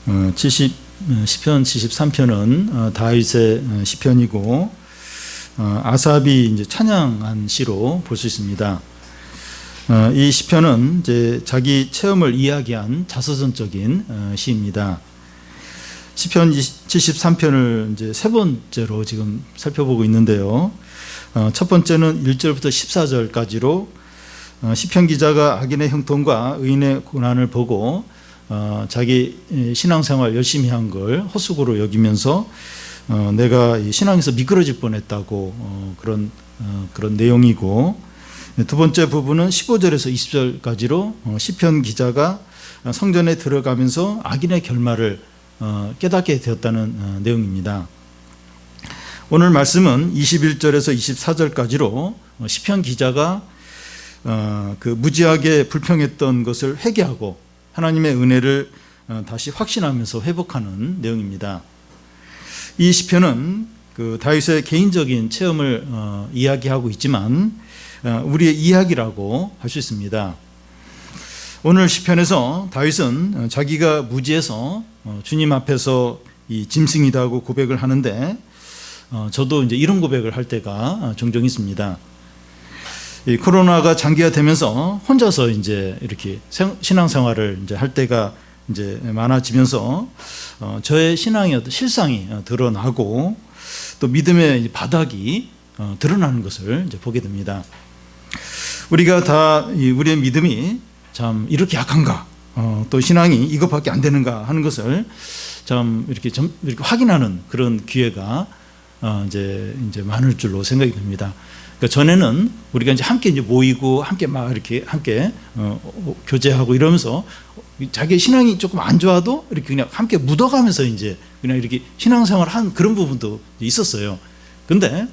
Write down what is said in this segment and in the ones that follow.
시편 73편은 다윗의 시편이고 아삽이 이제 찬양한 시로 볼 수 있습니다. 이 시편은 이제 자기 체험을 이야기한 자서전적인 시입니다. 시편 73편을 이제 세 번째로 지금 살펴보고 있는데요. 첫 번째는 1절부터 14절까지로 시편 기자가 악인의 형통과 의인의 고난을 보고 자기 신앙생활 열심히 한 걸 헛수고로 여기면서 내가 신앙에서 미끄러질 뻔했다고 그런 내용이고, 두 번째 부분은 15절에서 20절까지로 시편 기자가 성전에 들어가면서 악인의 결말을 깨닫게 되었다는 내용입니다. 오늘 말씀은 21절에서 24절까지로 시편 기자가 그 무지하게 불평했던 것을 회개하고 하나님의 은혜를 다시 확신하면서 회복하는 내용입니다. 이 시편은 그 다윗의 개인적인 체험을 이야기하고 있지만 우리의 이야기라고 할 수 있습니다. 오늘 시편에서 다윗은 자기가 무지해서 주님 앞에서 이 짐승이다고 고백을 하는데, 저도 이제 이런 고백을 할 때가 종종 있습니다. 이 코로나가 장기화되면서 혼자서 이제 이렇게 신앙생활을 이제 할 때가 이제 많아지면서 저의 신앙의 어떤 실상이 드러나고 또 믿음의 바닥이 드러나는 것을 이제 보게 됩니다. 우리가 다 우리의 믿음이 참 이렇게 약한가, 또 신앙이 이것밖에 안 되는가 하는 것을 참 이렇게 확인하는 그런 기회가 이제 많을 줄로 생각이 듭니다. 그러니까 전에는 우리가 이제 함께 이제 모이고 함께 막 이렇게 함께 교제하고 이러면서 자기 신앙이 조금 안 좋아도 이렇게 그냥 함께 묻어가면서 이제 그냥 이렇게 신앙생활 한 그런 부분도 있었어요. 근데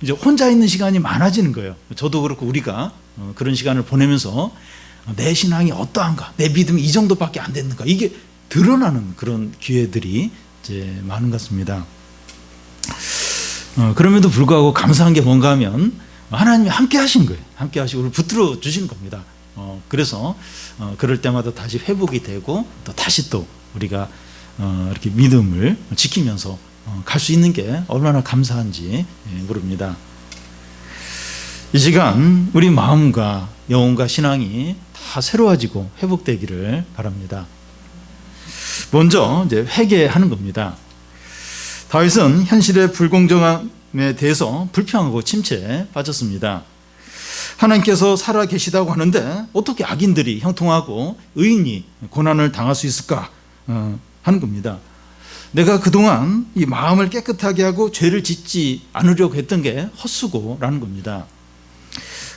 이제 혼자 있는 시간이 많아지는 거예요. 저도 그렇고 우리가 그런 시간을 보내면서 내 신앙이 어떠한가, 내 믿음이 이 정도밖에 안 됐는가, 이게 드러나는 그런 기회들이 이제 많은 것 같습니다. 그럼에도 불구하고 감사한 게 뭔가 하면 하나님이 함께 하신 거예요. 함께 하시고 우리를 붙들어 주신 겁니다. 그래서 그럴 때마다 다시 회복이 되고 또 다시 또 우리가 이렇게 믿음을 지키면서 갈 수 있는 게 얼마나 감사한지 모릅니다. 이 시간 우리 마음과 영혼과 신앙이 다 새로워지고 회복되기를 바랍니다. 먼저 이제 회개하는 겁니다. 다윗은 현실의 불공정함에 대해서 불평하고 침체에 빠졌습니다. 하나님께서 살아 계시다고 하는데 어떻게 악인들이 형통하고 의인이 고난을 당할 수 있을까 하는 겁니다. 내가 그동안 이 마음을 깨끗하게 하고 죄를 짓지 않으려고 했던 게 헛수고라는 겁니다.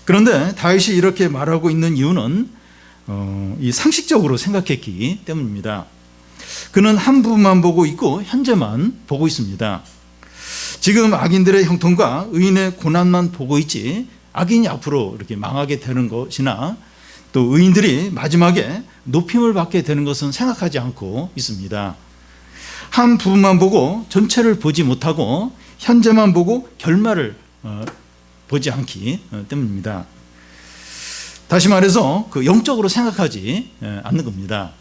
그런데 다윗이 이렇게 말하고 있는 이유는 이 상식적으로 생각했기 때문입니다. 그는 한 부분만 보고 있고 현재만 보고 있습니다. 지금 악인들의 형통과 의인의 고난만 보고 있지, 악인이 앞으로 이렇게 망하게 되는 것이나 또 의인들이 마지막에 높임을 받게 되는 것은 생각하지 않고 있습니다. 한 부분만 보고 전체를 보지 못하고 현재만 보고 결말을 보지 않기 때문입니다. 다시 말해서 그 영적으로 생각하지 않는 겁니다.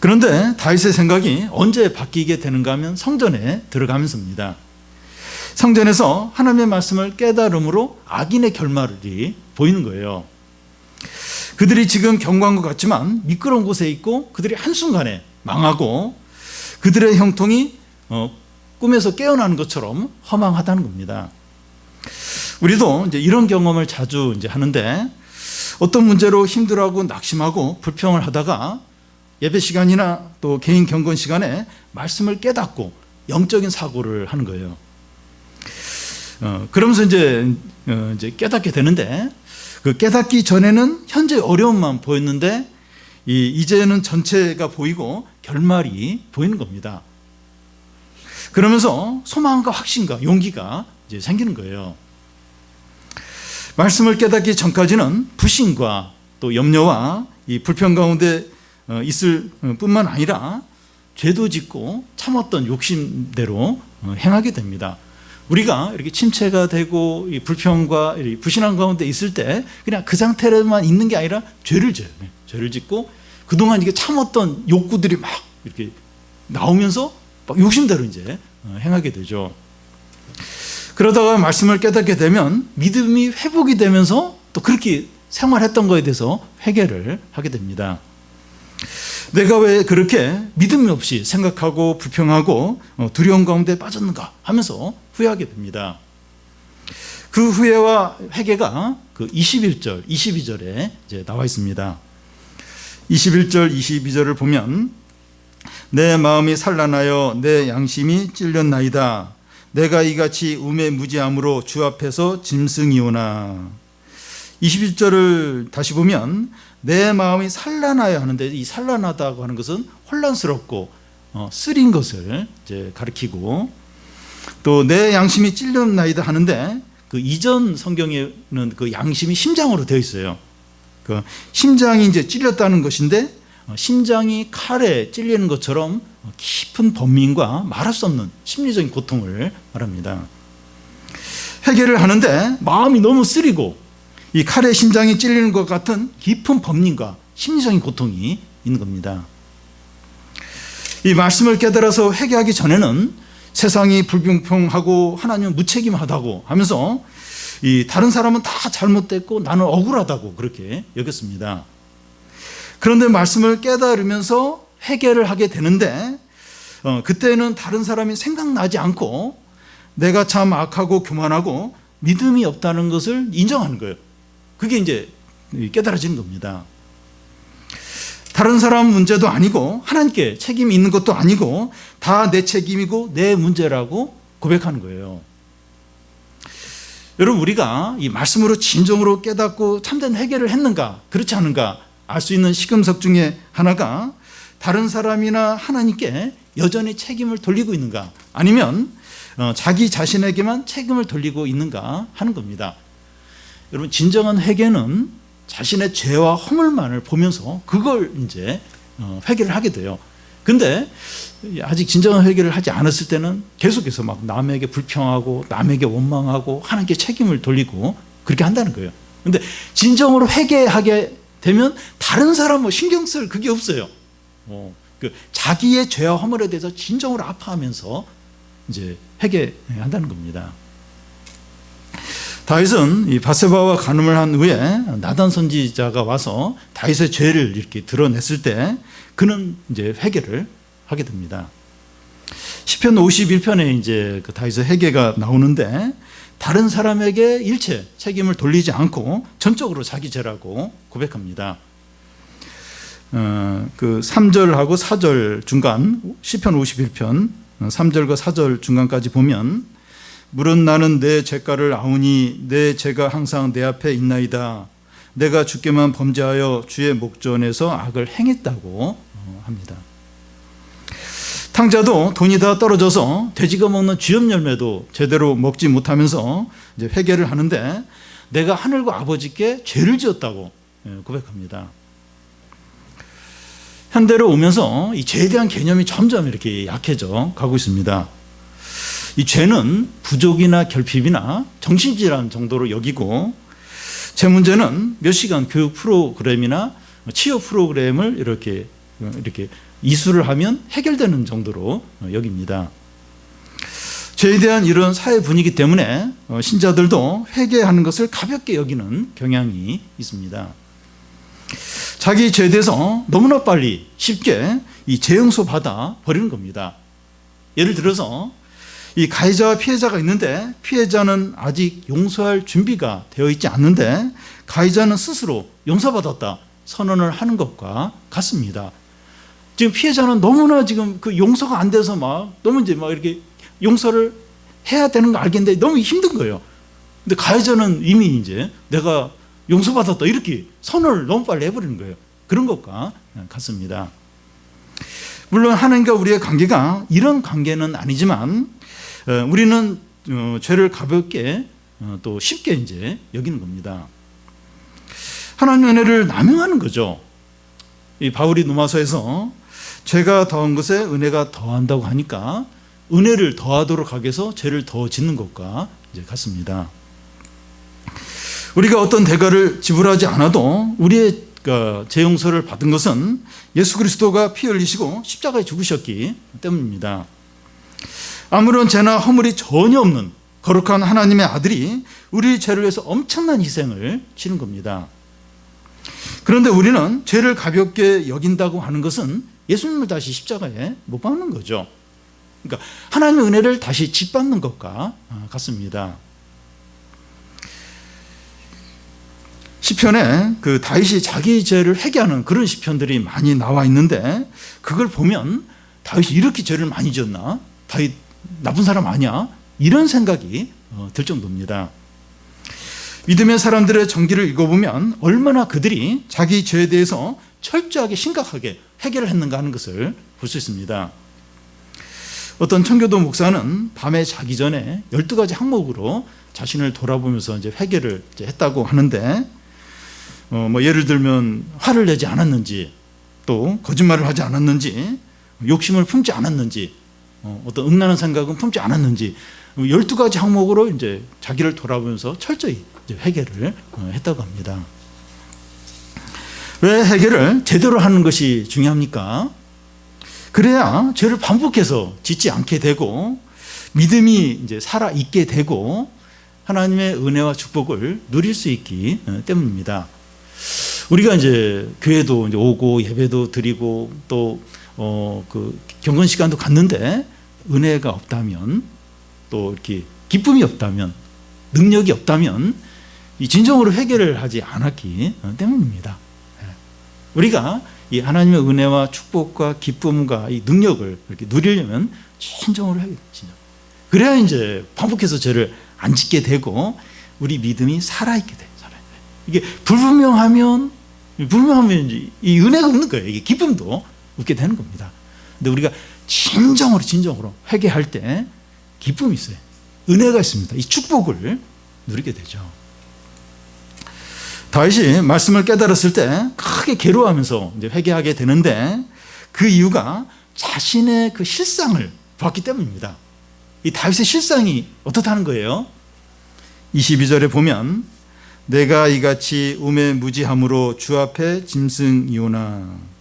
그런데 다윗의 생각이 언제 바뀌게 되는가 하면 성전에 들어가면서입니다. 성전에서 하나님의 말씀을 깨달음으로 악인의 결말이 보이는 거예요. 그들이 지금 경고한 것 같지만 미끄러운 곳에 있고 그들이 한순간에 망하고 그들의 형통이 꿈에서 깨어나는 것처럼 허망하다는 겁니다. 우리도 이제 이런 경험을 자주 이제 하는데, 어떤 문제로 힘들어하고 낙심하고 불평을 하다가 예배 시간이나 또 개인 경건 시간에 말씀을 깨닫고 영적인 사고를 하는 거예요. 그러면서 이제 깨닫게 되는데, 그 깨닫기 전에는 현재 어려움만 보였는데 이제는 전체가 보이고 결말이 보이는 겁니다. 그러면서 소망과 확신과 용기가 이제 생기는 거예요. 말씀을 깨닫기 전까지는 불신과 또 염려와 이 불평 가운데 있을 뿐만 아니라 죄도 짓고 참았던 욕심대로 행하게 됩니다. 우리가 이렇게 침체가 되고 이 불평과 이 불신앙 가운데 있을 때 그냥 그 상태로만 있는 게 아니라 죄를 짓고 그동안 이게 참았던 욕구들이 막 이렇게 나오면서 막 욕심대로 이제 행하게 되죠. 그러다가 말씀을 깨닫게 되면 믿음이 회복이 되면서 또 그렇게 생활했던 거에 대해서 회개를 하게 됩니다. 내가 왜 그렇게 믿음이 없이 생각하고 불평하고 두려움 가운데 빠졌는가 하면서 후회하게 됩니다. 그 후회와 회개가 그 21절, 22절에 이제 나와 있습니다. 21절, 22절을 보면 내 마음이 산란하여 내 양심이 찔렸나이다. 내가 이같이 우매무지함으로 주 앞에서 짐승이오나. 21절을 다시 보면 내 마음이 산란하여 하는데, 이 산란하다고 하는 것은 혼란스럽고 쓰린 것을 이제 가리키고, 또 내 양심이 찔렸나이다 하는데 그 이전 성경에는 그 양심이 심장으로 되어 있어요. 그 심장이 이제 찔렸다는 것인데, 심장이 칼에 찔리는 것처럼 깊은 번민과 말할 수 없는 심리적인 고통을 말합니다. 회개를 하는데 마음이 너무 쓰리고 이 칼에 심장이 찔리는 것 같은 깊은 번민과 심리적인 고통이 있는 겁니다. 이 말씀을 깨달아서 회개하기 전에는 세상이 불공평하고 하나님은 무책임하다고 하면서 이 다른 사람은 다 잘못됐고 나는 억울하다고 그렇게 여겼습니다. 그런데 말씀을 깨달으면서 회개를 하게 되는데 그때는 다른 사람이 생각나지 않고 내가 참 악하고 교만하고 믿음이 없다는 것을 인정하는 거예요. 그게 이제 깨달아지는 겁니다. 다른 사람 문제도 아니고 하나님께 책임이 있는 것도 아니고 다 내 책임이고 내 문제라고 고백하는 거예요. 여러분, 우리가 이 말씀으로 진정으로 깨닫고 참된 회개를 했는가 그렇지 않은가 알 수 있는 시금석 중에 하나가 다른 사람이나 하나님께 여전히 책임을 돌리고 있는가, 아니면 자기 자신에게만 책임을 돌리고 있는가 하는 겁니다. 여러분, 진정한 회개는 자신의 죄와 허물만을 보면서 그걸 이제 회개를 하게 돼요. 근데 아직 진정한 회개를 하지 않았을 때는 계속해서 막 남에게 불평하고 남에게 원망하고 하나님께 책임을 돌리고 그렇게 한다는 거예요. 근데 진정으로 회개하게 되면 다른 사람 신경 쓸 그게 없어요. 그 자기의 죄와 허물에 대해서 진정으로 아파하면서 이제 회개한다는 겁니다. 다윗은 이 바세바와 간음을 한 후에 나단 선지자가 와서 다윗의 죄를 이렇게 드러냈을 때 그는 이제 회개를 하게 됩니다. 시편 51편에 이제 그 다윗의 회개가 나오는데 다른 사람에게 일체 책임을 돌리지 않고 전적으로 자기 죄라고 고백합니다. 그 3절하고 4절 중간, 시편 51편 3절과 4절 중간까지 보면 물은 나는 내 죄가를 아우니 내 죄가 항상 내 앞에 있나이다. 내가 주께만 범죄하여 주의 목전에서 악을 행했다고 합니다. 탕자도 돈이 다 떨어져서 돼지가 먹는 쥐염 열매도 제대로 먹지 못하면서 이제 회개를 하는데 내가 하늘과 아버지께 죄를 지었다고 고백합니다. 현대로 오면서 이 죄에 대한 개념이 점점 이렇게 약해져 가고 있습니다. 이 죄는 부족이나 결핍이나 정신질환 정도로 여기고, 제 문제는 몇 시간 교육 프로그램이나 취업 프로그램을 이렇게 이수를 하면 해결되는 정도로 여깁니다. 죄에 대한 이런 사회 분위기 때문에 신자들도 회개하는 것을 가볍게 여기는 경향이 있습니다. 자기 죄에 대해서 너무나 빨리 쉽게 이 재용서 받아 버리는 겁니다. 예를 들어서 이 가해자와 피해자가 있는데 피해자는 아직 용서할 준비가 되어 있지 않는데 가해자는 스스로 용서받았다 선언을 하는 것과 같습니다. 지금 피해자는 너무나 지금 그 용서가 안 돼서 너무 이제 이렇게 용서를 해야 되는 거 알겠는데 너무 힘든 거예요. 근데 가해자는 이미 이제 내가 용서받았다 이렇게 선언을 너무 빨리 해버리는 거예요. 그런 것과 같습니다. 물론 하나님과 우리의 관계가 이런 관계는 아니지만 우리는 죄를 가볍게 또 쉽게 이제 여기는 겁니다. 하나님의 은혜를 남용하는 거죠. 이 바울이 로마서에서 죄가 더한 것에 은혜가 더한다고 하니까 은혜를 더하도록 하기 위해서 죄를 더 짓는 것과 이제 같습니다. 우리가 어떤 대가를 지불하지 않아도 우리의 죄 용서를 받은 것은 예수 그리스도가 피 흘리시고 십자가에 죽으셨기 때문입니다. 아무런 죄나 허물이 전혀 없는 거룩한 하나님의 아들이 우리 죄를 위해서 엄청난 희생을 치른 겁니다. 그런데 우리는 죄를 가볍게 여긴다고 하는 것은 예수님을 다시 십자가에 못 박는 거죠. 그러니까 하나님의 은혜를 다시 짓밟는 것과 같습니다. 시편에 그 다윗이 자기 죄를 회개하는 그런 시편들이 많이 나와 있는데, 그걸 보면 다윗이 이렇게 죄를 많이 지었나? 다윗 나쁜 사람 아니야? 이런 생각이 들 정도입니다. 믿음의 사람들의 전기를 읽어보면 얼마나 그들이 자기 죄에 대해서 철저하게 심각하게 해결을 했는가 하는 것을 볼 수 있습니다. 어떤 청교도 목사는 밤에 자기 전에 12가지 항목으로 자신을 돌아보면서 이제 회개를 이제 했다고 하는데, 예를 들면 화를 내지 않았는지, 또 거짓말을 하지 않았는지, 욕심을 품지 않았는지, 어떤 음란한 생각은 품지 않았는지, 12가지 항목으로 이제 자기를 돌아보면서 철저히 이제 회개를 했다고 합니다. 왜 회개를 제대로 하는 것이 중요합니까? 그래야 죄를 반복해서 짓지 않게 되고 믿음이 이제 살아 있게 되고 하나님의 은혜와 축복을 누릴 수 있기 때문입니다. 우리가 이제 교회도 이제 오고 예배도 드리고 또 그 경건 시간도 갔는데 은혜가 없다면, 또 이렇게 기쁨이 없다면, 능력이 없다면 이 진정으로 회개를 하지 않았기 때문입니다. 우리가 이 하나님의 은혜와 축복과 기쁨과 이 능력을 이렇게 누리려면 진정으로 회개, 진정. 그래야 이제 반복해서 죄를 안 짓게 되고 우리 믿음이 살아있게 돼요. 이게 불분명하면 이제 이 은혜가 없는 거예요. 이게 기쁨도 없게 되는 겁니다. 근데 우리가 진정으로 회개할 때 기쁨이 있어요. 은혜가 있습니다. 이 축복을 누리게 되죠. 다윗이 말씀을 깨달았을 때 크게 괴로워하면서 이제 회개하게 되는데, 그 이유가 자신의 그 실상을 봤기 때문입니다. 이 다윗의 실상이 어떻다는 거예요? 22절에 보면 내가 이같이 우매무지함으로 주 앞에 짐승이오나.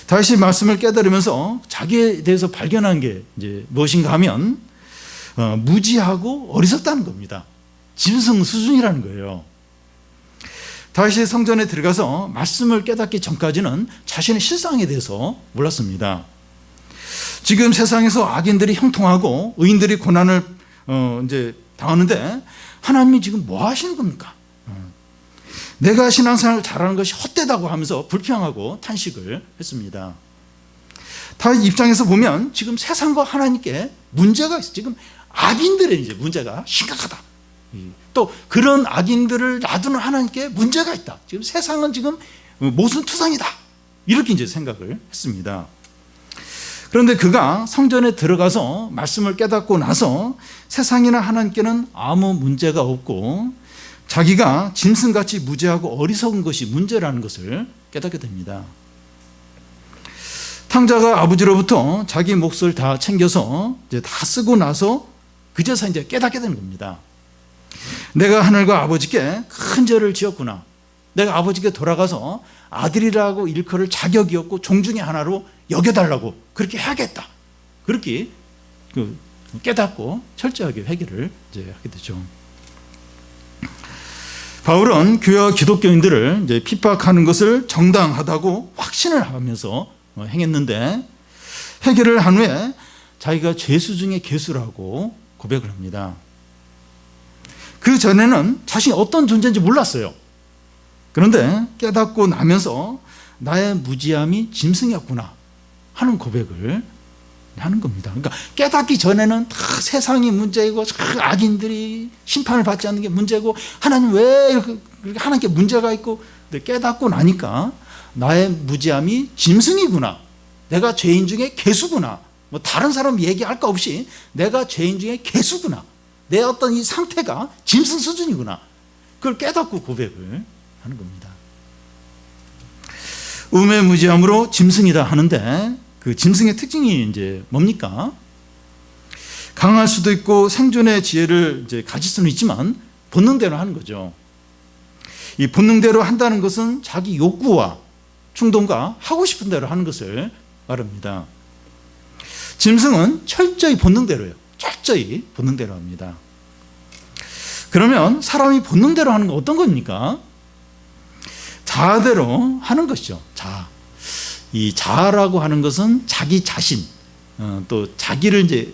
다윗이 말씀을 깨달으면서 자기에 대해서 발견한 게 이제 무엇인가 하면 무지하고 어리석다는 겁니다. 짐승 수준이라는 거예요. 다윗이 성전에 들어가서 말씀을 깨닫기 전까지는 자신의 실상에 대해서 몰랐습니다. 지금 세상에서 악인들이 형통하고 의인들이 고난을 이제 당하는데 하나님이 지금 뭐 하시는 겁니까? 내가 신앙생활을 잘하는 것이 헛되다고 하면서 불평하고 탄식을 했습니다. 다윗 입장에서 보면 지금 세상과 하나님께 문제가 있어요. 지금 악인들의 이제 문제가 심각하다. 또 그런 악인들을 놔두는 하나님께 문제가 있다. 지금 세상은 지금 모순투성이다. 이렇게 이제 생각을 했습니다. 그런데 그가 성전에 들어가서 말씀을 깨닫고 나서 세상이나 하나님께는 아무 문제가 없고 자기가 짐승같이 무지하고 어리석은 것이 문제라는 것을 깨닫게 됩니다. 탕자가 아버지로부터 자기 몫을 다 챙겨서 이제 다 쓰고 나서 그제서 이제 깨닫게 되는 겁니다. 내가 하늘과 아버지께 큰 죄를 지었구나. 내가 아버지께 돌아가서 아들이라고 일컬을 자격이 없고 종중의 하나로 여겨달라고 그렇게 해야겠다. 그렇게 깨닫고 철저하게 회개를 이제 하게 되죠. 바울은 교회와 기독교인들을 이제 핍박하는 것을 정당하다고 확신을 하면서 행했는데, 회개를 한 후에 자기가 죄수 중에 괴수라고 고백을 합니다. 그 전에는 자신이 어떤 존재인지 몰랐어요. 그런데 깨닫고 나면서 나의 무지함이 짐승이었구나 하는 고백을 하는 겁니다. 그러니까 깨닫기 전에는 다 세상이 문제이고 악인들이 심판을 받지 않는 게 문제고 하나님 왜 이렇게 하나님께 문제가 있고, 근데 깨닫고 나니까 나의 무지함이 짐승이구나. 내가 죄인 중에 괴수구나. 뭐 다른 사람 얘기할 거 없이 내가 죄인 중에 괴수구나. 내 어떤 이 상태가 짐승 수준이구나. 그걸 깨닫고 고백을 하는 겁니다. 우매무지함으로 짐승이다 하는데 그 짐승의 특징이 이제 뭡니까? 강할 수도 있고 생존의 지혜를 이제 가질 수는 있지만 본능대로 하는 거죠. 이 본능대로 한다는 것은 자기 욕구와 충동과 하고 싶은 대로 하는 것을 말합니다. 짐승은 철저히 본능대로예요. 철저히 본능대로 합니다. 그러면 사람이 본능대로 하는 건 어떤 겁니까? 자아대로 하는 것이죠. 자아. 이 자아라고 하는 것은 자기 자신, 또 자기를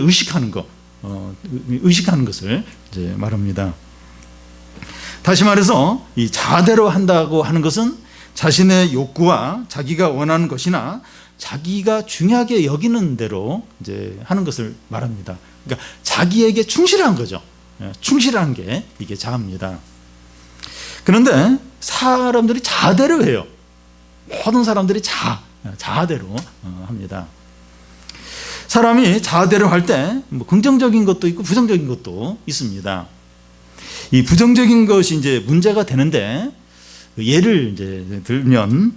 의식하는 것, 의식하는 것을 이제 말합니다. 다시 말해서 이 자아대로 한다고 하는 것은 자신의 욕구와 자기가 원하는 것이나 자기가 중요하게 여기는 대로 이제 하는 것을 말합니다. 그러니까 자기에게 충실한 거죠. 충실한 게 이게 자아입니다. 그런데 사람들이 자아대로 해요. 모든 사람들이 자아대로 합니다. 사람이 자아대로 할 때 뭐 긍정적인 것도 있고 부정적인 것도 있습니다. 이 부정적인 것이 이제 문제가 되는데, 예를 이제 들면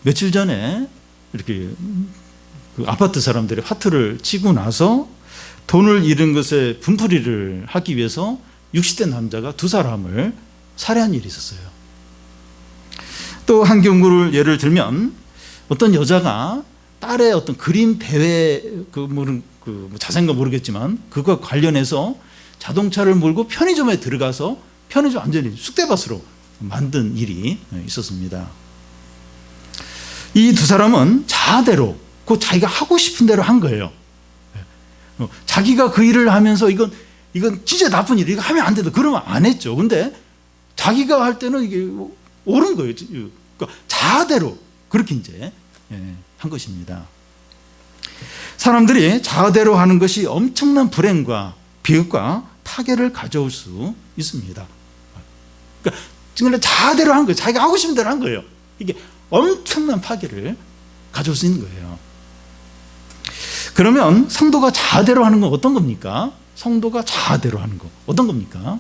며칠 전에 이렇게 그 아파트 사람들이 화투를 치고 나서 돈을 잃은 것에 분풀이를 하기 위해서 60대 남자가 두 사람을 살해한 일이 있었어요. 또 한 경우를 예를 들면 어떤 여자가 딸의 어떤 그림 대회 자세한 건 모르겠지만 그것과 관련해서 자동차를 몰고 편의점에 들어가서 편의점 완전히 쑥대밭으로 만든 일이 있었습니다. 이 두 사람은 자아대로 그 자기가 하고 싶은 대로 한 거예요. 자기가 그 일을 하면서 이건 진짜 나쁜 일이야, 이거 하면 안 된다 그러면 안 했죠. 근데 자기가 할 때는 이게 옳은 거예요. 그러니까 자아대로 그렇게 이제 한 것입니다. 사람들이 자아대로 하는 것이 엄청난 불행과 비극과 타계를 가져올 수 있습니다. 그러니까 지금 자아대로 한 거예요. 자기가 하고 싶은 대로 한 거예요. 이게 엄청난 파괴를 가져올 수 있는 거예요. 그러면 성도가 자아대로 하는 건 어떤 겁니까? 성도가 자아대로 하는 거 어떤 겁니까?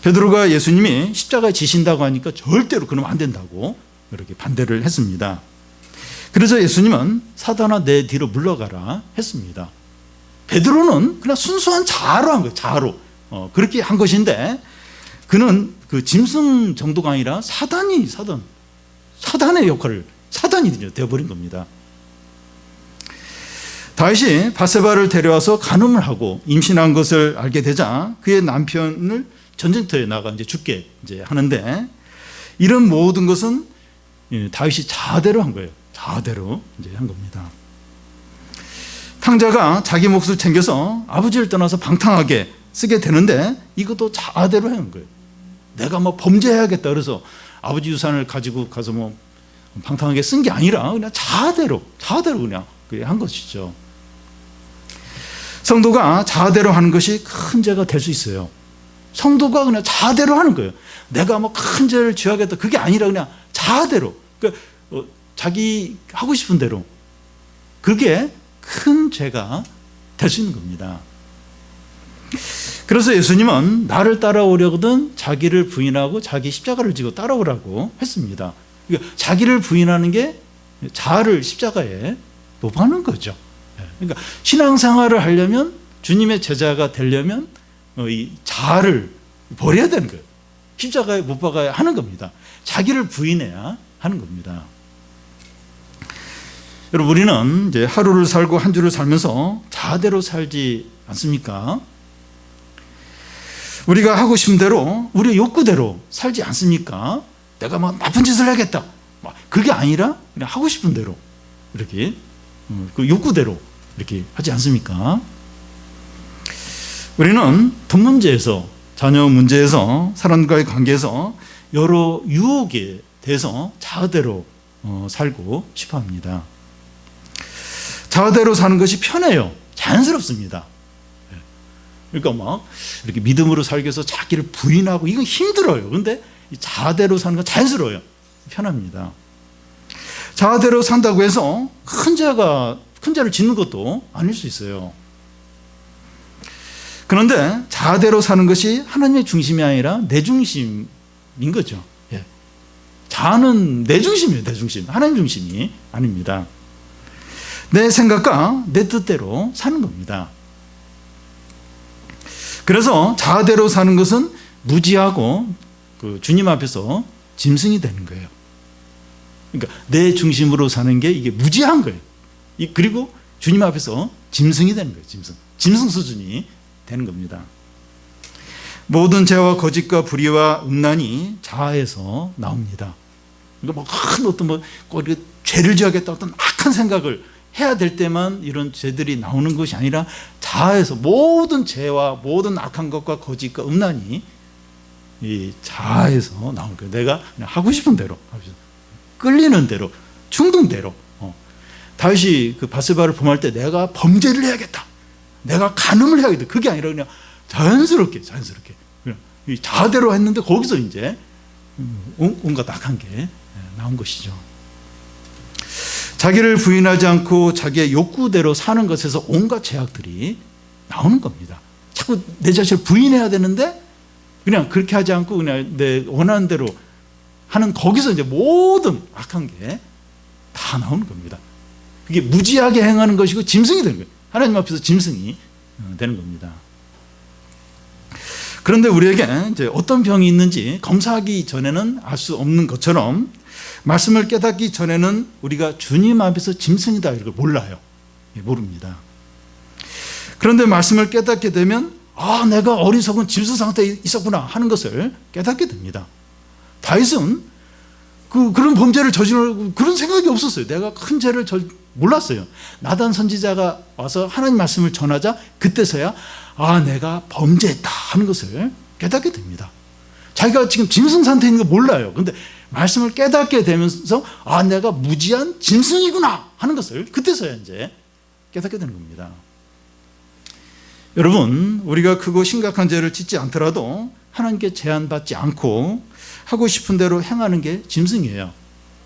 베드로가 예수님이 십자가에 지신다고 하니까 절대로 그러면 안 된다고 이렇게 반대를 했습니다. 그래서 예수님은 사단아 내 뒤로 물러가라 했습니다. 베드로는 그냥 순수한 자아로 한 거예요. 자아로 그렇게 한 것인데, 그는 그 짐승 정도가 아니라 사단의 역할을 사단이 되어버린 겁니다. 다윗이 밧세바를 데려와서 간음을 하고 임신한 것을 알게 되자 그의 남편을 전쟁터에 나가 이제 죽게 이제 하는데, 이런 모든 것은 다윗이 자아대로 한 거예요. 자아대로 이제 한 겁니다. 탕자가 자기 몫을 챙겨서 아버지를 떠나서 방탕하게 쓰게 되는데, 이것도 자아대로 한 거예요. 내가 뭐 범죄해야겠다 그래서 아버지 유산을 가지고 가서 뭐 방탕하게 쓴 게 아니라 그냥 자아대로 그냥 한 것이죠. 성도가 자아대로 하는 것이 큰 죄가 될 수 있어요. 성도가 그냥 자아대로 하는 거예요. 내가 뭐 큰 죄를 지어야겠다 그게 아니라 그냥 자아대로, 그러니까 자기 하고 싶은 대로, 그게 큰 죄가 될 수 있는 겁니다. 그래서 예수님은 나를 따라오려거든 자기를 부인하고 자기 십자가를 지고 따라오라고 했습니다. 그러니까 자기를 부인하는 게 자아를 십자가에 못 박는 거죠. 그러니까 신앙생활을 하려면, 주님의 제자가 되려면 이 자아를 버려야 되는 거예요. 십자가에 못 박아야 하는 겁니다. 자기를 부인해야 하는 겁니다. 여러분, 우리는 이제 하루를 살고 한 주를 살면서 자아대로 살지 않습니까? 우리가 하고 싶은 대로, 우리의 욕구대로 살지 않습니까? 내가 막 나쁜 짓을 해야겠다, 그게 아니라 그냥 하고 싶은 대로 이렇게 그 욕구대로 이렇게 하지 않습니까? 우리는 돈 문제에서, 자녀 문제에서, 사람과의 관계에서 여러 유혹에 대해서 자아대로 살고 싶어 합니다. 자아대로 사는 것이 편해요. 자연스럽습니다. 그러니까 막 이렇게 믿음으로 살기 위해서 자기를 부인하고 이건 힘들어요. 그런데 자아대로 사는 건 자연스러워요. 편합니다. 자아대로 산다고 해서 큰 죄를 짓는 것도 아닐 수 있어요. 그런데 자아대로 사는 것이 하나님의 중심이 아니라 내 중심인 거죠. 자아는 내 중심이에요. 내 중심. 하나님 중심이 아닙니다. 내 생각과 내 뜻대로 사는 겁니다. 그래서 자아대로 사는 것은 무지하고 그 주님 앞에서 짐승이 되는 거예요. 그러니까 내 중심으로 사는 게 이게 무지한 거예요. 그리고 주님 앞에서 짐승이 되는 거예요. 짐승 수준이 되는 겁니다. 모든 죄와 거짓과 불의와 음란이 자아에서 나옵니다. 그러니까 큰 어떤 죄를 지어야겠다 어떤 악한 생각을 해야 될 때만 이런 죄들이 나오는 것이 아니라 자아에서 모든 죄와 모든 악한 것과 거짓과 음란이 이 자아에서 나오는 거예요. 내가 그냥 하고 싶은 대로, 끌리는 대로, 충동대로. 다윗이 그 바세바를 범할 때 내가 범죄를 해야겠다, 내가 간음을 해야겠다, 그게 아니라 그냥 자연스럽게 그냥 이 자아대로 했는데 거기서 이제 온갖 악한 게 나온 것이죠. 자기를 부인하지 않고 자기의 욕구대로 사는 것에서 온갖 죄악들이 나오는 겁니다. 자꾸 내 자신을 부인해야 되는데 그냥 그렇게 하지 않고 그냥 내 원하는 대로 하는 거기서 이제 모든 악한 게 다 나오는 겁니다. 그게 무지하게 행하는 것이고 짐승이 되는 거예요. 하나님 앞에서 짐승이 되는 겁니다. 그런데 우리에게 이제 어떤 병이 있는지 검사하기 전에는 알 수 없는 것처럼 말씀을 깨닫기 전에는 우리가 주님 앞에서 짐승이다 이걸 몰라요. 모릅니다. 그런데 말씀을 깨닫게 되면 내가 어리석은 짐승 상태에 있었구나 하는 것을 깨닫게 됩니다. 다윗은 그런 범죄를 저지르고 그런 생각이 없었어요. 내가 큰 죄를 몰랐어요. 나단 선지자가 와서 하나님 말씀을 전하자 그때서야 내가 범죄했다 하는 것을 깨닫게 됩니다. 자기가 지금 짐승 상태에 있는 거 몰라요. 그런데 말씀을 깨닫게 되면서 내가 무지한 짐승이구나 하는 것을 그때서야 이제 깨닫게 되는 겁니다. 여러분, 우리가 크고 심각한 죄를 짓지 않더라도 하나님께 제한받지 않고 하고 싶은 대로 행하는 게 짐승이에요.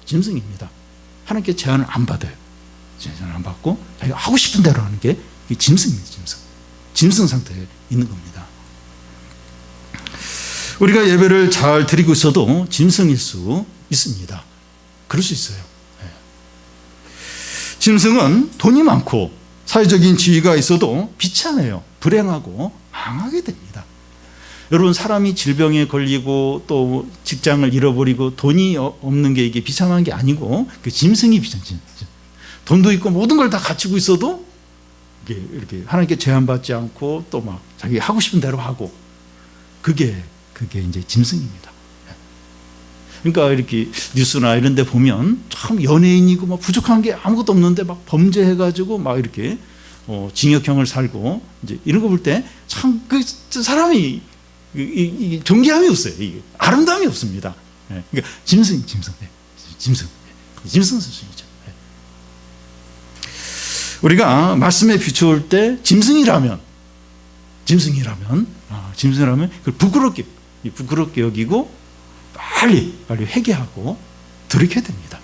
짐승입니다. 하나님께 제한을 안 받아요. 제한을 안 받고 자기가 하고 싶은 대로 하는 게 짐승입니다. 짐승 상태에 있는 겁니다. 우리가 예배를 잘 드리고 있어도 짐승일 수 있습니다. 그럴 수 있어요. 짐승은 돈이 많고 사회적인 지위가 있어도 비참해요. 불행하고 망하게 됩니다. 여러분, 사람이 질병에 걸리고 또 직장을 잃어버리고 돈이 없는 게 이게 비참한 게 아니고 그 짐승이 비참해요. 돈도 있고 모든 걸 다 갖추고 있어도 이렇게 하나님께 제한받지 않고 또 막 자기 하고 싶은 대로 하고 그게 이제 짐승입니다. 그러니까 이렇게 뉴스나 이런 데 보면 참 연예인이고 막 부족한 게 아무것도 없는데 막 범죄해가지고 막 이렇게 징역형을 살고 이제 이런 거 볼 때 참 그 사람이 존귀함이 없어요. 아름다움이 없습니다. 그러니까 짐승 수준이죠. 우리가 말씀에 비추올 때 짐승이라면 그걸 부끄럽게 여기고 빨리 회개하고 돌이켜야 됩니다.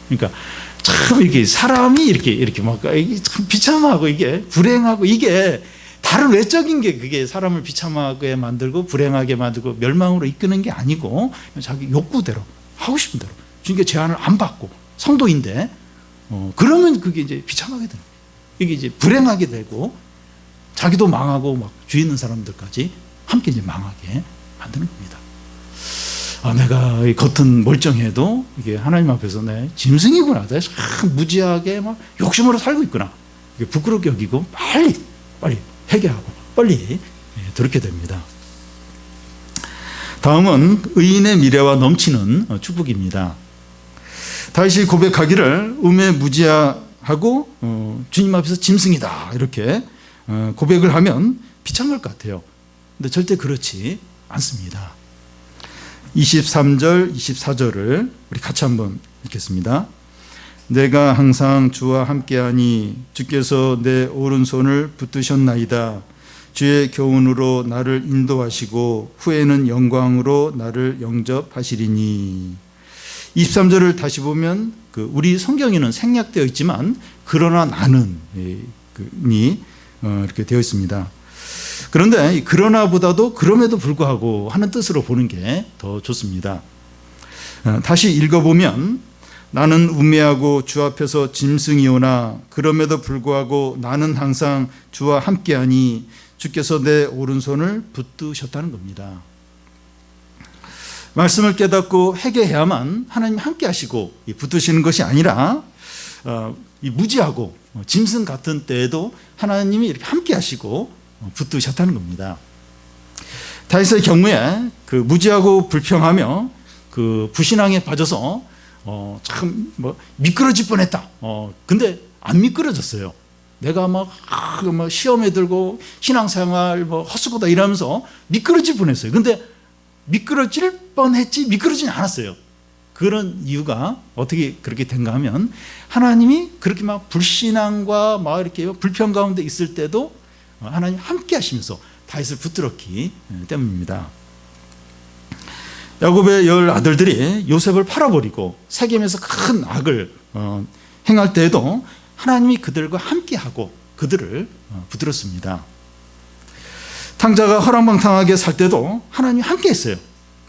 그러니까 참 이게 사람이 이렇게 막 참 비참하고 이게 불행하고 이게 다른 외적인 게 그게 사람을 비참하게 만들고 불행하게 만들고 멸망으로 이끄는 게 아니고 자기 욕구대로 하고 싶은 대로 주님께 제한을 안 받고 성도인데 그러면 그게 이제 비참하게 되는 거예요. 이게 이제 불행하게 되고 자기도 망하고 막 주위 있는 사람들까지 함께 이제 망하게 만드는 겁니다. 내가 겉은 멀쩡해도 이게 하나님 앞에서 내 짐승이구나. 내가 참 무지하게 막 욕심으로 살고 있구나. 이게 부끄럽게 여기고 빨리 회개하고 빨리 그렇게 됩니다. 다음은 의인의 미래와 넘치는 축복입니다. 다윗이 고백하기를 우매무지하고 주님 앞에서 짐승이다 이렇게 고백을 하면 비참할 것 같아요. 근데 절대 그렇지 않습니다. 23절, 24절을 우리 같이 한번 읽겠습니다. 내가 항상 주와 함께하니 주께서 내 오른손을 붙드셨나이다. 주의 교훈으로 나를 인도하시고 후에는 영광으로 나를 영접하시리니. 23절을 다시 보면 우리 성경에는 생략되어 있지만 그러나 나는 이렇게 되어 있습니다. 그런데 그러나보다도 그럼에도 불구하고 하는 뜻으로 보는 게 더 좋습니다. 다시 읽어보면 나는 우매하고 주 앞에서 짐승이오나 그럼에도 불구하고 나는 항상 주와 함께하니 주께서 내 오른손을 붙드셨다는 겁니다. 말씀을 깨닫고 회개해야만 하나님이 함께 하시고 붙드시는 것이 아니라 이 무지하고 짐승 같은 때에도 하나님이 이렇게 함께 하시고 붙드셨다는 겁니다. 다윗의 경우에 그 무지하고 불평하며 그 불신앙에 빠져서 참 미끄러질 뻔했다. 근데 안 미끄러졌어요. 내가 막 시험에 들고 신앙생활 헛수고다 이러면서 미끄러질 뻔했어요. 근데 미끄러질 뻔했지 미끄러지지 않았어요. 그런 이유가 어떻게 그렇게 된가 하면 하나님이 그렇게 막 불신앙과 막 이렇게 불평 가운데 있을 때도 하나님 함께 하시면서 다윗을 붙들었기 때문입니다. 야곱의 10 아들들이 요셉을 팔아버리고 세겜에서 큰 악을 행할 때에도 하나님이 그들과 함께하고 그들을 붙들었습니다. 탕자가 허랑방탕하게 살 때도 하나님이 함께했어요.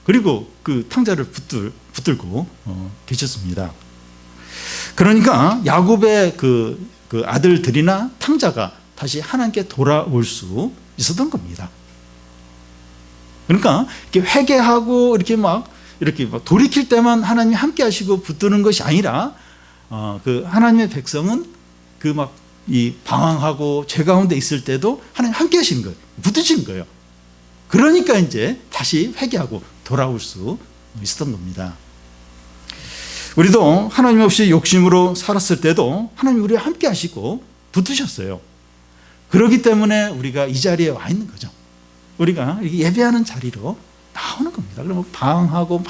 그리고 그 탕자를 붙들고 계셨습니다. 그러니까 야곱의 그 아들들이나 탕자가 다시 하나님께 돌아올 수 있었던 겁니다. 그러니까 이렇게 회개하고 이렇게 막 돌이킬 때만 하나님이 함께 하시고 붙드는 것이 아니라 그 하나님의 백성은 그 막 이 방황하고 죄 가운데 있을 때도 하나님 함께 하시는 거예요. 붙드시는 거예요. 그러니까 이제 다시 회개하고 돌아올 수 있었던 겁니다. 우리도 하나님 없이 욕심으로 살았을 때도 하나님 우리와 함께 하시고 붙드셨어요. 그렇기 때문에 우리가 이 자리에 와 있는 거죠. 우리가 예배하는 자리로 나오는 겁니다. 그러면 방황하고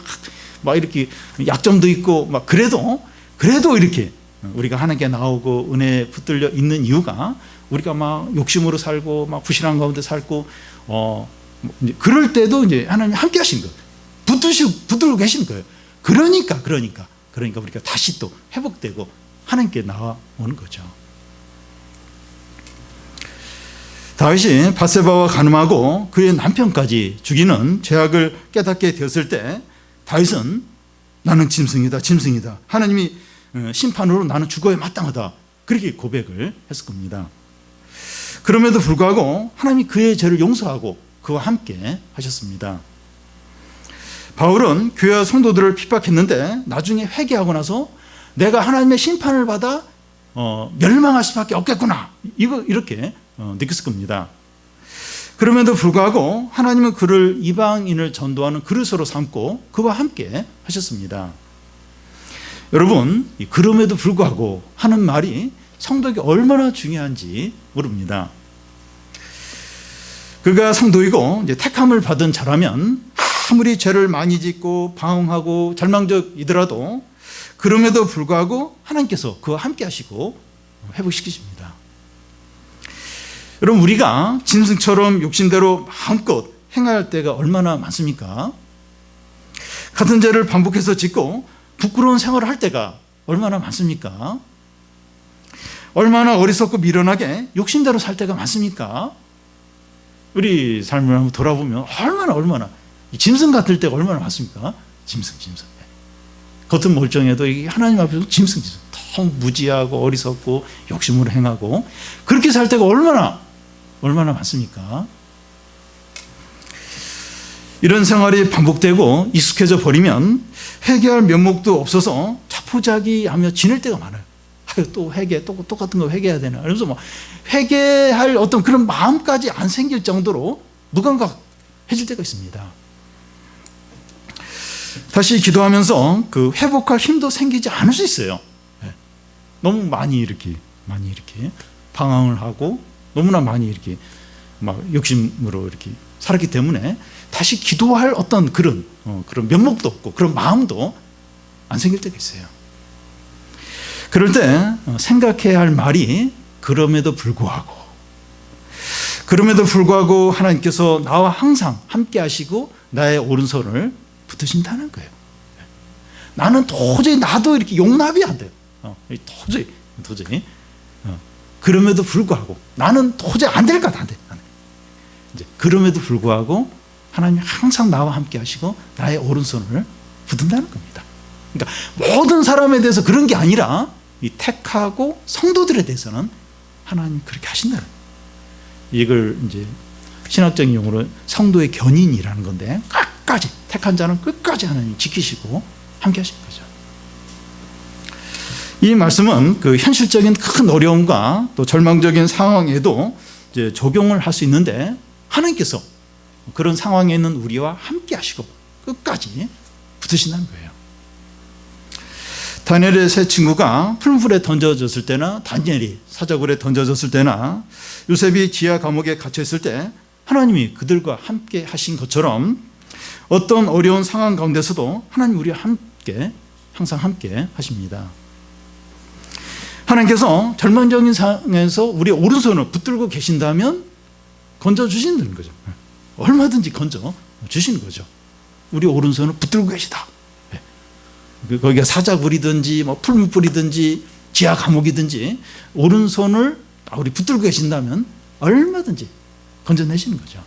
막 이렇게 약점도 있고 막 그래도 이렇게 우리가 하나님께 나오고 은혜에 붙들려 있는 이유가 우리가 막 욕심으로 살고 막 불신앙 가운데 살고 그럴 때도 이제 하나님이 함께 하신 거예요. 붙들고 계신 거예요. 그러니까 우리가 다시 또 회복되고 하나님께 나오는 거죠. 다윗이 밧세바와 간음하고 그의 남편까지 죽이는 죄악을 깨닫게 되었을 때 다윗은 나는 짐승이다. 하나님이 심판으로 나는 죽어야 마땅하다. 그렇게 고백을 했을 겁니다. 그럼에도 불구하고 하나님이 그의 죄를 용서하고 그와 함께 하셨습니다. 바울은 교회와 성도들을 핍박했는데 나중에 회개하고 나서 내가 하나님의 심판을 받아 멸망할 수밖에 없겠구나. 이렇게 느꼈을 겁니다. 그럼에도 불구하고 하나님은 그를 이방인을 전도하는 그릇으로 삼고 그와 함께 하셨습니다. 여러분, 그럼에도 불구하고 하는 말이 성도에게 얼마나 중요한지 모릅니다. 그가 성도이고 이제 택함을 받은 자라면 아무리 죄를 많이 짓고 방황하고 절망적이더라도 그럼에도 불구하고 하나님께서 그와 함께 하시고 회복시키십니다. 여러분, 우리가 짐승처럼 욕심대로 마음껏 행할 때가 얼마나 많습니까? 같은 죄를 반복해서 짓고 부끄러운 생활을 할 때가 얼마나 많습니까? 얼마나 어리석고 미련하게 욕심대로 살 때가 많습니까? 우리 삶을 한번 돌아보면 얼마나 짐승 같을 때가 얼마나 많습니까? 짐승. 겉은 멀쩡해도 하나님 앞에서 짐승. 너무 무지하고 어리석고 욕심으로 행하고 그렇게 살 때가 얼마나 많습니까? 이런 생활이 반복되고 익숙해져 버리면 회개할 면목도 없어서 자포자기하며 지낼 때가 많아요. 또 회개, 또 똑같은 거 회개해야 되나? 그래서 뭐 회개할 어떤 그런 마음까지 안 생길 정도로 무감각해질 때가 있습니다. 다시 기도하면서 그 회복할 힘도 생기지 않을 수 있어요. 너무 많이 이렇게 방황을 하고 너무나 많이 이렇게 막 욕심으로 이렇게 살았기 때문에 다시 기도할 어떤 그런 면목도 없고 그런 마음도 안 생길 때가 있어요. 그럴 때 생각해야 할 말이 그럼에도 불구하고 하나님께서 나와 항상 함께 하시고 나의 오른손을 붙으신다는 거예요. 나는 도저히 나도 이렇게 용납이 안 돼요. 도저히. 그럼에도 불구하고 나는 도저히 안 될 것 같아. 이제 그럼에도 불구하고 하나님이 항상 나와 함께 하시고 나의 오른손을 붙든다는 겁니다. 그러니까 모든 사람에 대해서 그런 게 아니라 이 택하고 성도들에 대해서는 하나님이 그렇게 하신다는 거예요. 이걸 이제 신학적인 용어로 성도의 견인이라는 건데 끝까지, 택한 자는 끝까지 하나님 지키시고 함께 하신 거죠. 이 말씀은 그 현실적인 큰 어려움과 또 절망적인 상황에도 이제 적용을 할 수 있는데, 하나님께서 그런 상황에 있는 우리와 함께 하시고 끝까지 붙으신다는 거예요. 다니엘의 세 친구가 풀무불에 던져졌을 때나, 다니엘이 사자굴에 던져졌을 때나, 요셉이 지하 감옥에 갇혀 있을 때 하나님이 그들과 함께 하신 것처럼, 어떤 어려운 상황 가운데서도 하나님 우리와 함께, 항상 함께 하십니다. 하나님께서 절망적인 상황에서 우리 오른손을 붙들고 계신다면 건져 주신다는 거죠. 얼마든지 건져 주시는 거죠. 우리 오른손을 붙들고 계시다. 거기가 사자굴이든지 뭐 풀무불이든지 지하 감옥이든지 오른손을 우리 붙들고 계신다면 얼마든지 건져내시는 거죠.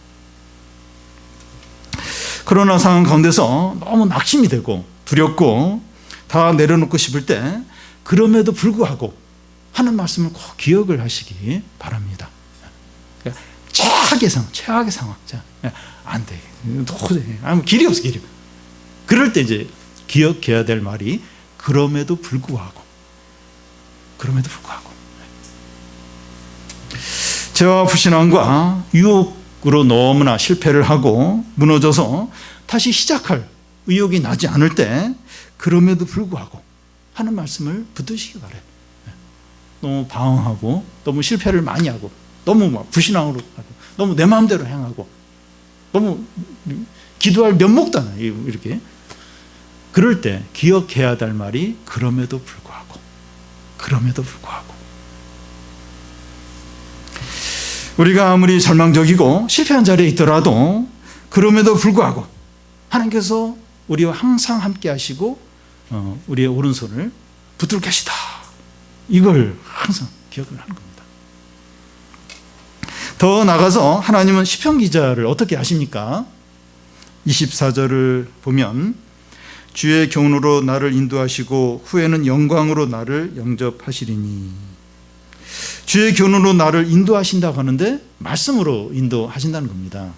그러나 상황 가운데서 너무 낙심이 되고 두렵고 다 내려놓고 싶을 때, 그럼에도 불구하고 하는 말씀을 꼭 기억을 하시기 바랍니다. 최악의 상황. 안 돼. 도저히. 길이 없어, 길이. 그럴 때 이제 기억해야 될 말이 그럼에도 불구하고. 죄와 불신앙과 유혹으로 너무나 실패를 하고 무너져서 다시 시작할 의욕이 나지 않을 때, 그럼에도 불구하고 하는 말씀을 붙드시기 바래요. 너무 방황하고 너무 실패를 많이 하고 너무 막 불신앙으로 하고 너무 내 마음대로 행하고 너무 기도할 면목도 안 해요. 이렇게. 그럴 때 기억해야 될 말이 그럼에도 불구하고. 우리가 아무리 절망적이고 실패한 자리에 있더라도 그럼에도 불구하고 하나님께서 우리와 항상 함께 하시고 우리의 오른손을 붙들고 계시다. 이걸 항상 기억을 하는 겁니다. 더 나아가서 하나님은 시편 기자를 어떻게 하십니까? 24절을 보면, 주의 교훈으로 나를 인도하시고 후에는 영광으로 나를 영접하시리니. 주의 교훈으로 나를 인도하신다고 하는데 말씀으로 인도하신다는 겁니다.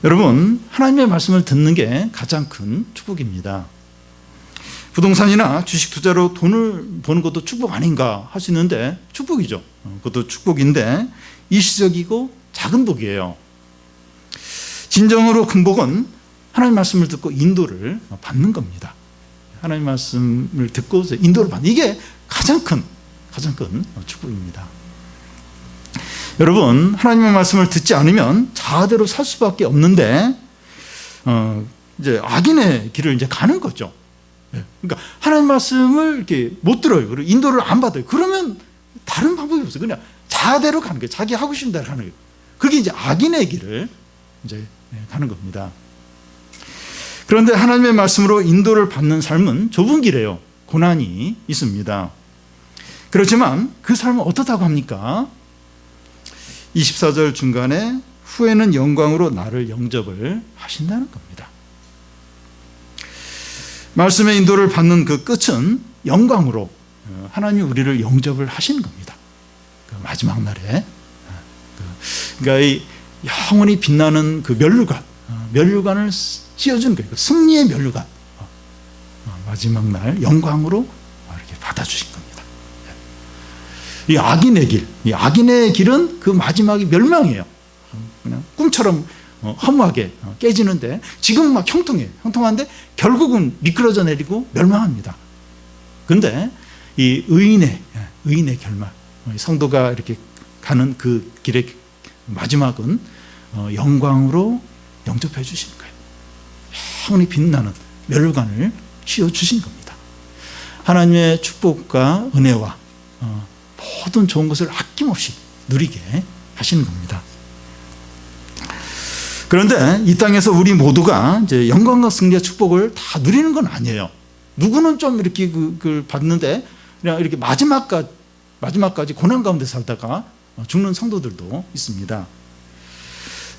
여러분, 하나님의 말씀을 듣는 게 가장 큰 축복입니다. 부동산이나 주식 투자로 돈을 버는 것도 축복 아닌가 할 수 있는데, 축복이죠. 그것도 축복인데 일시적이고 작은 복이에요. 진정으로 큰 복은 하나님 말씀을 듣고 인도를 받는 겁니다. 하나님 말씀을 듣고 인도를 받는, 이게 가장 큰 축복입니다. 여러분, 하나님의 말씀을 듣지 않으면 자아대로 살 수밖에 없는데 이제 악인의 길을 이제 가는 거죠. 그러니까 하나님 말씀을 이렇게 못 들어요. 그리고 인도를 안 받아요. 그러면 다른 방법이 없어요. 그냥 자아대로 가는 거예요. 자기 하고 싶은 대로 하는 거예요. 그게 이제 악인의 길을 이제 가는 겁니다. 그런데 하나님의 말씀으로 인도를 받는 삶은 좁은 길이에요. 고난이 있습니다. 그렇지만 그 삶은 어떻다고 합니까? 24절 중간에 후에는 영광으로 나를 영접을 하신다는 겁니다. 말씀의 인도를 받는 그 끝은 영광으로 하나님이 우리를 영접을 하시는 겁니다. 그 마지막 날에. 그러니까 이 영원히 빛나는 그 면류관을 씌워주는 거예요. 승리의 면류관. 마지막 날 영광으로 이렇게 받아주신 겁니다. 이 악인의 길은 그 마지막이 멸망이에요. 그냥 꿈처럼 허무하게 깨지는데, 지금 막 형통한데 결국은 미끄러져 내리고 멸망합니다. 그런데 이 의인의 결말, 성도가 이렇게 가는 그 길의 마지막은 영광으로 영접해 주시는 거예요. 영원히 빛나는 면류관을 씌워주신 겁니다. 하나님의 축복과 은혜와 모든 좋은 것을 아낌없이 누리게 하시는 겁니다. 그런데 이 땅에서 우리 모두가 이제 영광과 승리와 축복을 다 누리는 건 아니에요. 누구는 좀 이렇게 그걸 받는데 그냥 이렇게 마지막까지 고난 가운데 살다가 죽는 성도들도 있습니다.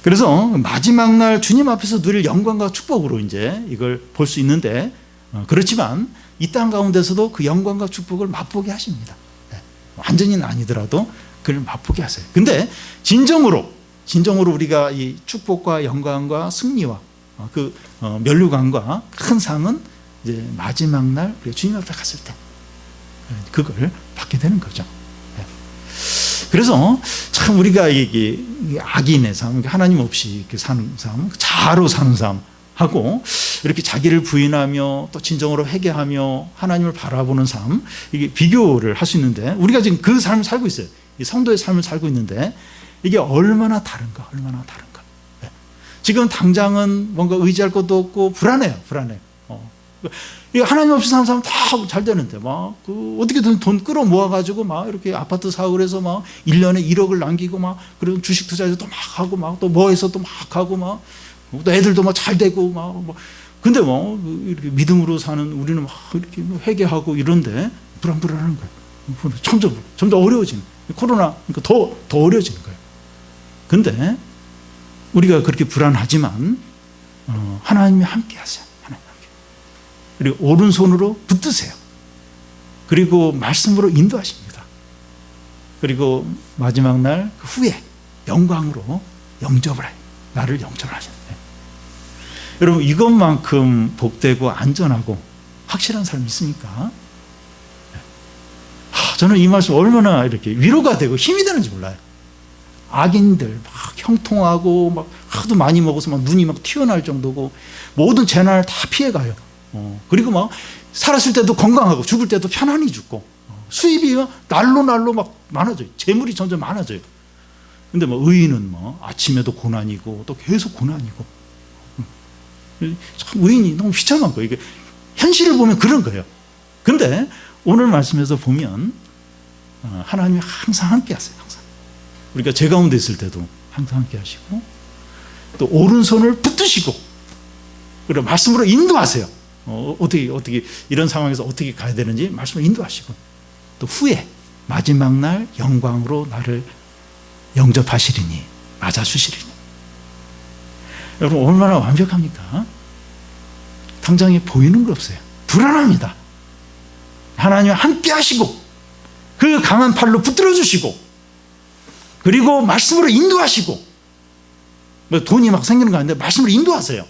그래서 마지막 날 주님 앞에서 누릴 영광과 축복으로 이제 이걸 볼 수 있는데, 그렇지만 이 땅 가운데서도 그 영광과 축복을 맛보게 하십니다. 완전히는 아니더라도 그걸 맛보게 하세요. 근데 진정으로 우리가 이 축복과 영광과 승리와 면류관과 큰 상은 이제 마지막 날 주님 앞에 갔을 때 그걸 받게 되는 거죠. 그래서 참 우리가 이게 악인의 삶, 하나님 없이 이렇게 사는 삶, 자아로 사는 삶하고 이렇게 자기를 부인하며 또 진정으로 회개하며 하나님을 바라보는 삶, 이게 비교를 할 수 있는데 우리가 지금 그 삶을 살고 있어요. 이 성도의 삶을 살고 있는데 이게 얼마나 다른가. 지금 당장은 뭔가 의지할 것도 없고 불안해요. 하나님 없이 사는 사람 다 잘 되는데 어떻게든 돈 끌어 모아가지고 이렇게 아파트 사고 그래서 1년에 1억을 남기고 그리고 주식 투자해서 또 막 하고 또 뭐해서 또 막 하고 또 애들도 잘 되고 근데 이렇게 믿음으로 사는 우리는 이렇게 회개하고 이런데 불안한 거예요. 점점 어려워지는 거예요. 코로나 그러니까 더 어려워지는 거예요. 근데 우리가 그렇게 불안하지만 하나님이 함께 하세요. 그리고 오른손으로 붙드세요. 그리고 말씀으로 인도하십니다. 그리고 마지막 날 후에 영광으로 영접을 해요. 나를 영접을 하셨는데 여러분 이것만큼 복되고 안전하고 확실한 삶이 있습니까? 저는 이 말씀 얼마나 이렇게 위로가 되고 힘이 되는지 몰라요. 악인들 형통하고 하도 많이 먹어서 눈이 튀어나올 정도고 모든 재난을 다 피해가요. 그리고 살았을 때도 건강하고 죽을 때도 편안히 죽고 수입이 날로 많아져요. 재물이 점점 많아져요. 근데 의인은 아침에도 고난이고 또 계속 고난이고 참 의인이 너무 비참한 거예요. 이게 현실을 보면 그런 거예요. 근데 오늘 말씀에서 보면 하나님이 항상 함께 하세요. 항상 우리가 제 가운데 있을 때도 항상 함께 하시고 또 오른손을 붙드시고 그리고 말씀으로 인도하세요. 어떻게 이런 상황에서 어떻게 가야 되는지 말씀을 인도하시고 또 후에 마지막 날 영광으로 나를 영접하시리니 맞아주시리니. 여러분 얼마나 완벽합니까? 당장에 보이는 거 없어요. 불안합니다. 하나님 함께 하시고 그 강한 팔로 붙들어 주시고 그리고 말씀으로 인도하시고 돈이 생기는 거 아닌데 말씀으로 인도하세요.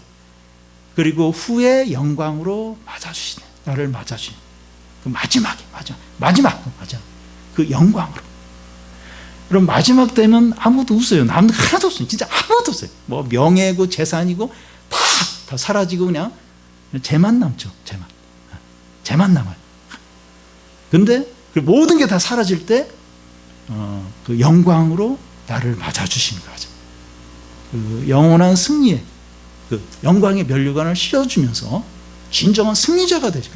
그리고 후에 영광으로 맞아주시네. 나를 맞아주시네. 그 마지막 그 영광으로. 그럼 마지막 때면 아무도 없어요. 남는 하나도 없어요. 진짜 아무도 없어요. 명예고 재산이고 다 사라지고 그냥 죄만 남죠. 죄만 남아요. 근데 그 모든 게 다 사라질 때 그 영광으로 나를 맞아주시는 거죠. 그 영원한 승리에 그 영광의 면류관을 씌워주면서 진정한 승리자가 되죠.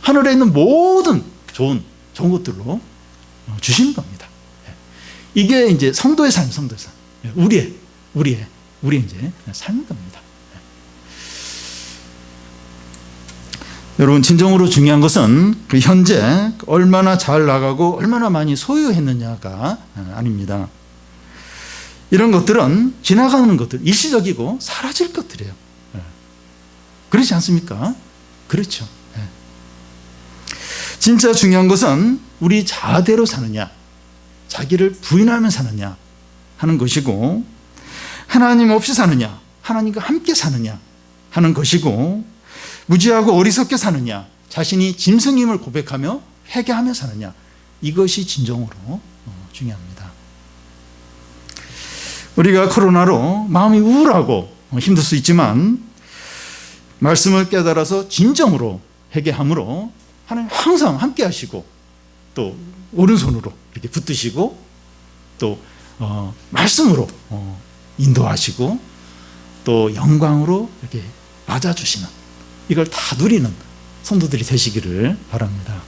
하늘에 있는 모든 좋은 것들로 주시는 겁니다. 이게 이제 성도의 삶. 우리의 이제 삶인 겁니다. 여러분 진정으로 중요한 것은 그 현재 얼마나 잘 나가고 얼마나 많이 소유했느냐가 아닙니다. 이런 것들은 지나가는 것들, 일시적이고 사라질 것들이에요. 그렇지 않습니까? 그렇죠. 진짜 중요한 것은 우리 자아대로 사느냐, 자기를 부인하며 사느냐 하는 것이고, 하나님 없이 사느냐, 하나님과 함께 사느냐 하는 것이고, 무지하고 어리석게 사느냐, 자신이 짐승임을 고백하며 회개하며 사느냐, 이것이 진정으로 중요합니다. 우리가 코로나로 마음이 우울하고 힘들 수 있지만 말씀을 깨달아서 진정으로 회개함으로 하나님 항상 함께 하시고 또 오른손으로 이렇게 붙드시고 또 말씀으로 인도하시고 또 영광으로 이렇게 맞아주시는, 이걸 다 누리는 성도들이 되시기를 바랍니다.